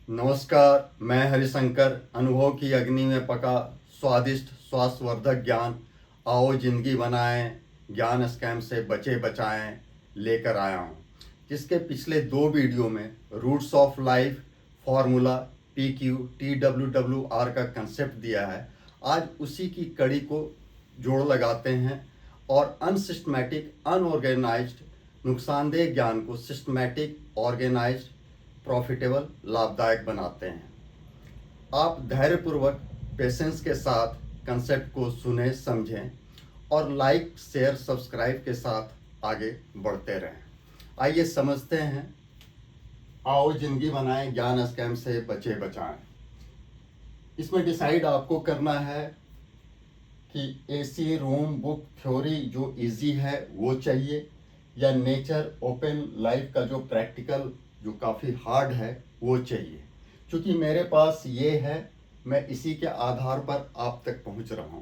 नमस्कार, मैं हरिशंकर। अनुभव की अग्नि में पका स्वादिष्ट स्वास्थ्यवर्धक ज्ञान, आओ जिंदगी बनाएं, ज्ञान स्कैम से बचे बचाएं लेकर आया हूं। जिसके पिछले 2 वीडियो में roots of life, formula, PQ, TWWR का कंसेप्ट दिया है। आज उसी की कड़ी को जोड़ लगाते हैं और अनसिस्टमैटिक, अनऑर्गेनाइज्ड, नुकसानदेह ज्ञान को सिस्टमैटिक, ऑर्गेनाइज्ड, प्रॉफिटेबल, लाभदायक बनाते हैं। आप धैर्यपूर्वक, पेशेंस के साथ कंसेप्ट को सुने, समझें और लाइक, शेयर, सब्सक्राइब के साथ आगे बढ़ते रहें। आइए समझते हैं। आओ जिंदगी बनाएं, ज्ञान स्कैम से बचे बचाएं। इसमें डिसाइड आपको करना है कि AC रूम बुक थ्योरी जो इजी है वो चाहिए, या नेचर ओपन लाइफ का जो प्रैक्टिकल जो काफ़ी हार्ड है वो चाहिए। क्योंकि मेरे पास ये है, मैं इसी के आधार पर आप तक पहुंच रहा हूं।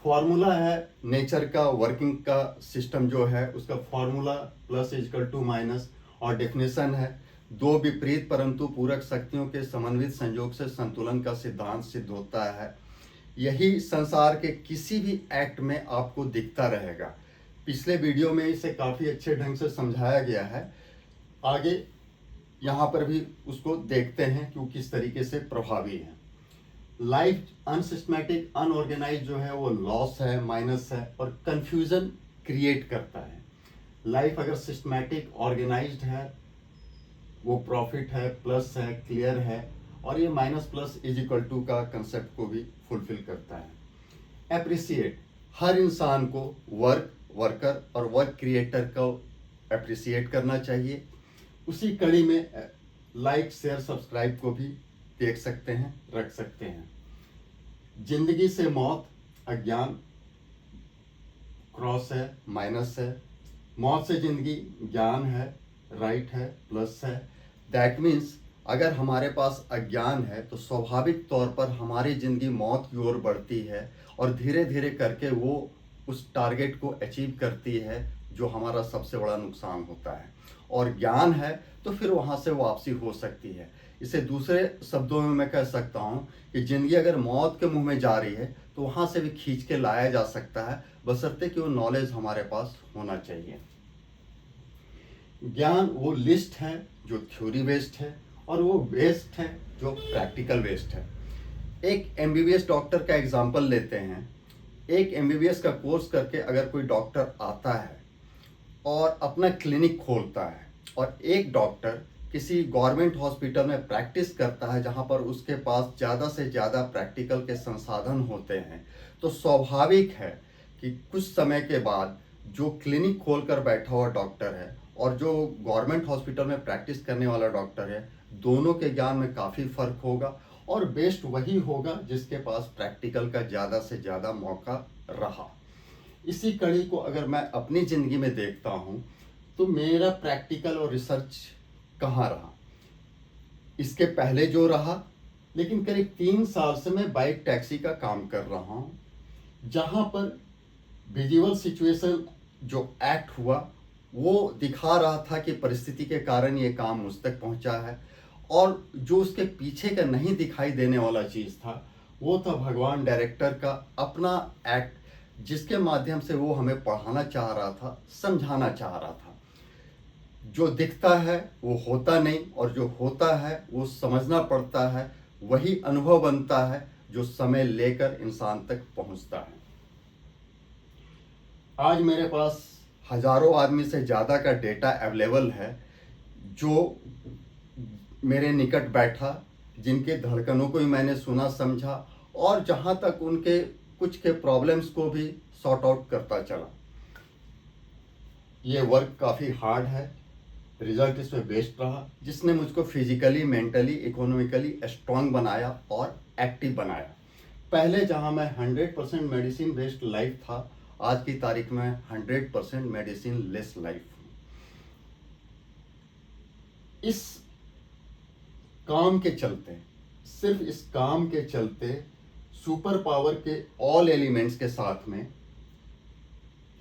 फॉर्मूला है नेचर का, वर्किंग का सिस्टम जो है उसका formula plus is equal to minus, और डेफिनेशन है दो विपरीत परंतु पूरक शक्तियों के समन्वित संयोग से संतुलन का सिद्धांत सिद्ध होता है। यही संसार के किसी भी एक्ट में आपको दिखता रहेगा। पिछले वीडियो में इसे काफ़ी अच्छे ढंग से समझाया गया है। आगे यहाँ पर भी उसको देखते हैं कि वो किस तरीके से प्रभावी है। लाइफ अनसिस्टमैटिक, अनऑर्गेनाइज जो है वो लॉस है, माइनस है और कंफ्यूजन क्रिएट करता है। लाइफ अगर सिस्टमैटिक, ऑर्गेनाइज्ड है वो प्रॉफिट है, प्लस है, क्लियर है, और ये minus plus is equal to का कंसेप्ट को भी फुलफिल करता है। एप्रिसिएट, हर इंसान को वर्कर और वर्क क्रिएटर को अप्रिसिएट करना चाहिए। उसी कड़ी में लाइक, शेयर, सब्सक्राइब को भी देख सकते हैं, रख सकते हैं। जिंदगी से मौत, अज्ञान, क्रॉस है, माइनस है। मौत से जिंदगी, ज्ञान है, राइट है, प्लस है। दैट मीन्स अगर हमारे पास अज्ञान है तो स्वाभाविक तौर पर हमारी जिंदगी मौत की ओर बढ़ती है और धीरे धीरे करके वो उस टारगेट को अचीव करती है जो हमारा सबसे बड़ा नुकसान होता है। और ज्ञान है तो फिर वहाँ से वापसी हो सकती है। इसे दूसरे शब्दों में मैं कह सकता हूँ कि जिंदगी अगर मौत के मुंह में जा रही है तो वहाँ से भी खींच के लाया जा सकता है, बशर्ते कि वो नॉलेज हमारे पास होना चाहिए। ज्ञान वो लिस्ट है जो थ्योरी बेस्ड है और वो वेस्ट है जो प्रैक्टिकल वेस्ट है। एक MBBS डॉक्टर का एग्जाम्पल लेते हैं। एक MBBS का कोर्स करके अगर कोई डॉक्टर आता है और अपना क्लिनिक खोलता है और एक डॉक्टर किसी गवर्नमेंट हॉस्पिटल में प्रैक्टिस करता है जहां पर उसके पास ज़्यादा से ज़्यादा प्रैक्टिकल के संसाधन होते हैं, तो स्वाभाविक है कि कुछ समय के बाद जो क्लिनिक खोलकर बैठा हुआ डॉक्टर है और जो गवर्नमेंट हॉस्पिटल में प्रैक्टिस करने वाला डॉक्टर है, दोनों के ज्ञान में काफ़ी फ़र्क होगा और बेस्ट वही होगा जिसके पास प्रैक्टिकल का ज़्यादा से ज़्यादा मौका रहा। इसी कड़ी को अगर मैं अपनी ज़िंदगी में देखता हूँ तो मेरा प्रैक्टिकल और रिसर्च कहाँ रहा। इसके पहले जो रहा, लेकिन करीब 3 साल से मैं बाइक टैक्सी का काम कर रहा हूँ, जहाँ पर विजुअल सिचुएशन जो एक्ट हुआ वो दिखा रहा था कि परिस्थिति के कारण ये काम मुझ तक पहुँचा है, और जो उसके पीछे का नहीं दिखाई देने वाला चीज़ था वो था भगवान डायरेक्टर का अपना एक्ट, जिसके माध्यम से वो हमें पढ़ाना चाह रहा था, समझाना चाह रहा था। जो दिखता है वो होता नहीं, और जो होता है वो समझना पड़ता है। वही अनुभव बनता है जो समय लेकर इंसान तक पहुंचता है। आज मेरे पास हजारों आदमी से ज़्यादा का डेटा अवेलेबल है जो मेरे निकट बैठा, जिनके धड़कनों को ही मैंने सुना, समझा, और जहाँ तक उनके कुछ के प्रॉब्लम्स को भी सॉर्ट आउट करता चला। ये वर्क काफ़ी हार्ड है, रिजल्ट इसमें बेस्ट रहा, जिसने मुझको फिजिकली, मेंटली, इकोनॉमिकली स्ट्रांग बनाया और एक्टिव बनाया। पहले जहां मैं 100% मेडिसिन बेस्ड लाइफ था, आज की तारीख में 100% मेडिसिन लेस लाइफ हूँ। इस काम के चलते, सिर्फ इस काम के चलते, सुपर पावर के ऑल एलिमेंट्स के साथ में,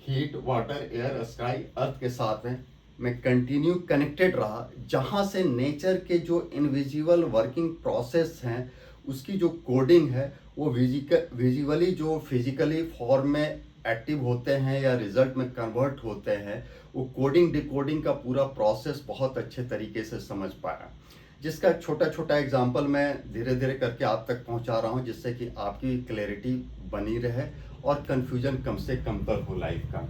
हीट, वाटर, एयर, स्काई, अर्थ के साथ में मैं कंटिन्यू कनेक्टेड रहा, जहाँ से नेचर के जो इनविजिबल वर्किंग प्रोसेस हैं उसकी जो कोडिंग है वो विजुअली जो फिजिकली फॉर्म में एक्टिव होते हैं या रिजल्ट में कन्वर्ट होते हैं, वो कोडिंग डिकोडिंग का पूरा प्रोसेस बहुत अच्छे तरीके से समझ पाया, जिसका छोटा छोटा एग्जांपल मैं धीरे धीरे करके आप तक पहुंचा रहा हूं, जिससे कि आपकी क्लैरिटी बनी रहे और कन्फ्यूजन कम से कम तर हो लाइफ का।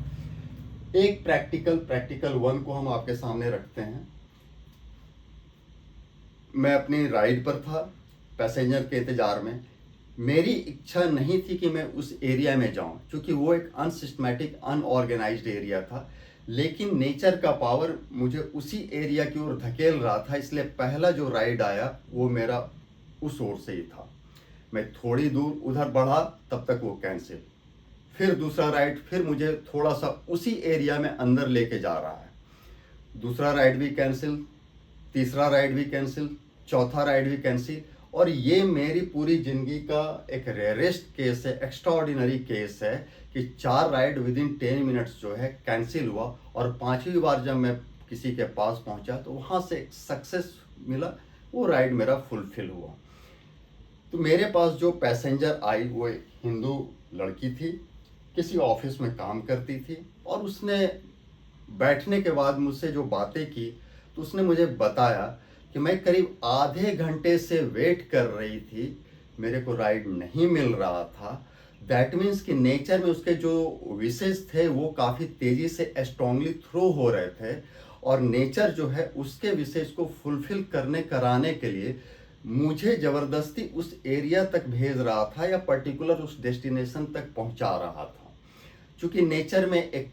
एक प्रैक्टिकल वन को हम आपके सामने रखते हैं। मैं अपनी राइड पर था, पैसेंजर के इंतज़ार में। मेरी इच्छा नहीं थी कि मैं उस एरिया में जाऊं, क्योंकि वो एक अनसिस्टमैटिक अनऑर्गेनाइज्ड एरिया था, लेकिन नेचर का पावर मुझे उसी एरिया की ओर धकेल रहा था, इसलिए पहला जो राइड आया वो मेरा उस ओर से ही था। मैं थोड़ी दूर उधर बढ़ा, तब तक वो कैंसिल। फिर दूसरा राइड, फिर मुझे थोड़ा सा उसी एरिया में अंदर लेके जा रहा है। दूसरा राइड भी कैंसिल, तीसरा राइड भी कैंसिल, चौथा राइड भी कैंसिल। और ये मेरी पूरी ज़िंदगी का एक रेयरेस्ट केस है, एक्स्ट्राऑर्डिनरी केस है कि 4 राइड विदिन 10 मिनट्स जो है कैंसिल हुआ, और 5वीं बार जब मैं किसी के पास पहुंचा तो वहाँ से एक सक्सेस मिला, वो राइड मेरा फुलफिल हुआ। तो मेरे पास जो पैसेंजर आई वो एक हिंदू लड़की थी, किसी ऑफिस में काम करती थी, और उसने बैठने के बाद मुझसे जो बातें की, तो उसने मुझे बताया कि मैं करीब आधे घंटे से वेट कर रही थी, मेरे को राइड नहीं मिल रहा था। दैट मीन्स कि नेचर में उसके जो विशेष थे वो काफ़ी तेज़ी से स्ट्रांगली थ्रो हो रहे थे, और नेचर जो है उसके विशेष को फुलफिल करने कराने के लिए मुझे ज़बरदस्ती उस एरिया तक भेज रहा था, या पर्टिकुलर उस डेस्टिनेशन तक पहुंचा रहा था। क्योंकि नेचर में एक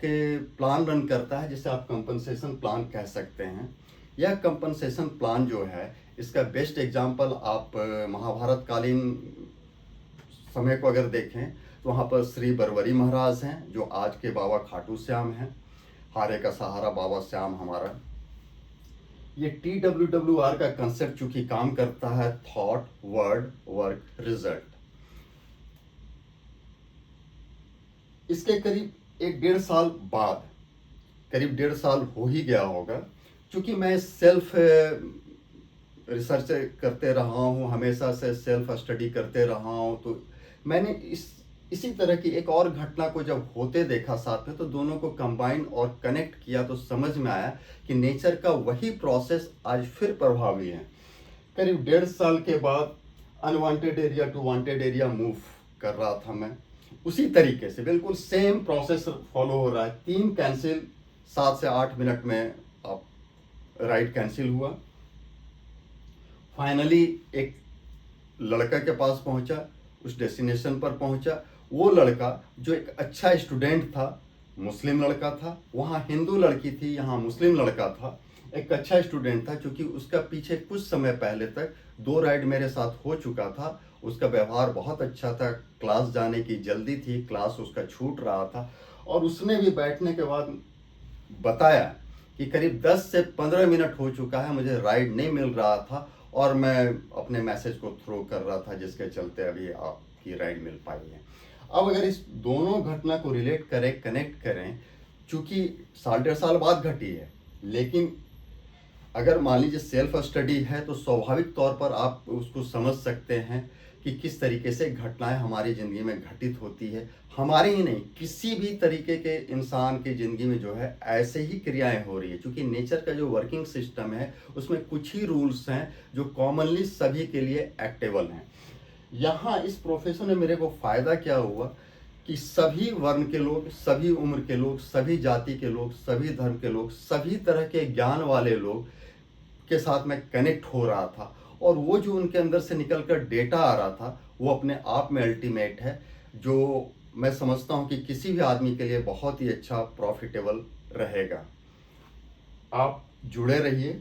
प्लान रन करता है, जिसे आप कंपनसेशन प्लान कह सकते हैं। यह कंपनसेशन प्लान जो है, इसका बेस्ट एग्जांपल आप महाभारत कालीन समय को अगर देखें तो वहाँ पर श्री बरवरी महाराज हैं, जो आज के बाबा खाटू श्याम हैं, हारे का सहारा बाबा श्याम हमारा। ये TWWR का कंसेप्ट चूंकि काम करता है थॉट वर्ड वर्क रिजल्ट। इसके करीब 1-1.5 साल बाद, करीब 1.5 साल हो ही गया होगा, क्योंकि मैं सेल्फ रिसर्च करते रहा हूँ, हमेशा से सेल्फ स्टडी करते रहा हूँ। तो मैंने इसी तरह की एक और घटना को जब होते देखा साथ में, तो दोनों को कंबाइन और कनेक्ट किया, तो समझ में आया कि नेचर का वही प्रोसेस आज फिर प्रभावी है। करीब 1.5 साल के बाद unwanted area to wanted area move कर रहा था मैं, उसी तरीके से बिल्कुल सेम प्रोसेस फॉलो हो रहा है। 3 कैंसिल, 7 से 8 मिनट में अब राइड कैंसिल हुआ। फाइनली एक लड़का के पास पहुंचा, उस डेस्टिनेशन पर पहुंचा। वो लड़का जो एक अच्छा स्टूडेंट था, मुस्लिम लड़का था, वहाँ हिंदू लड़की थी, यहाँ मुस्लिम लड़का था। एक अच्छा स्टूडेंट था, क्योंकि उसका पीछे कुछ समय पहले तक 2 राइड मेरे साथ हो चुका था। उसका व्यवहार बहुत अच्छा था, क्लास जाने की जल्दी थी, क्लास उसका छूट रहा था, और उसने भी बैठने के बाद बताया कि करीब 10 से 15 मिनट हो चुका है, मुझे राइड नहीं मिल रहा था, और मैं अपने मैसेज को थ्रो कर रहा था, जिसके चलते अभी आपकी राइड मिल पाई है। अब अगर इस दोनों घटना को रिलेट करें, कनेक्ट करें, चूँकि 1.5 साल बाद घटी है, लेकिन अगर मान लीजिए सेल्फ स्टडी है, तो स्वाभाविक तौर पर आप उसको समझ सकते हैं कि किस तरीके से घटनाएं हमारी ज़िंदगी में घटित होती है। हमारे ही नहीं, किसी भी तरीके के इंसान की ज़िंदगी में जो है ऐसे ही क्रियाएं हो रही है, क्योंकि नेचर का जो वर्किंग सिस्टम है उसमें कुछ ही रूल्स हैं जो कॉमनली सभी के लिए एक्टेबल हैं। यहाँ इस प्रोफेशन में मेरे को फ़ायदा क्या हुआ कि सभी वर्ण के लोग, सभी उम्र के लोग, सभी जाति के लोग, सभी धर्म के लोग, सभी तरह के ज्ञान वाले लोग के साथ मैं कनेक्ट हो रहा था, और वो जो उनके अंदर से निकल कर डेटा आ रहा था वो अपने आप में अल्टीमेट है, जो मैं समझता हूँ कि किसी भी आदमी के लिए बहुत ही अच्छा प्रॉफिटेबल रहेगा। आप जुड़े रहिए,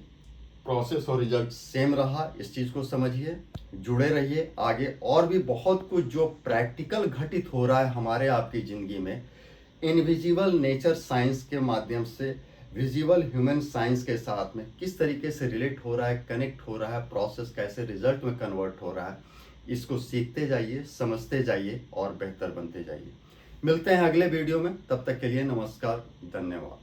प्रोसेस और रिजल्ट सेम रहा, इस चीज़ को समझिए, जुड़े रहिए। आगे और भी बहुत कुछ जो प्रैक्टिकल घटित हो रहा है हमारे आपकी ज़िंदगी में, इनविजिबल नेचर साइंस के माध्यम से विजिबल ह्यूमन साइंस के साथ में किस तरीके से रिलेट हो रहा है, कनेक्ट हो रहा है, प्रोसेस कैसे रिजल्ट में कन्वर्ट हो रहा है, इसको सीखते जाइए, समझते जाइए और बेहतर बनते जाइए। मिलते हैं अगले वीडियो में, तब तक के लिए नमस्कार, धन्यवाद।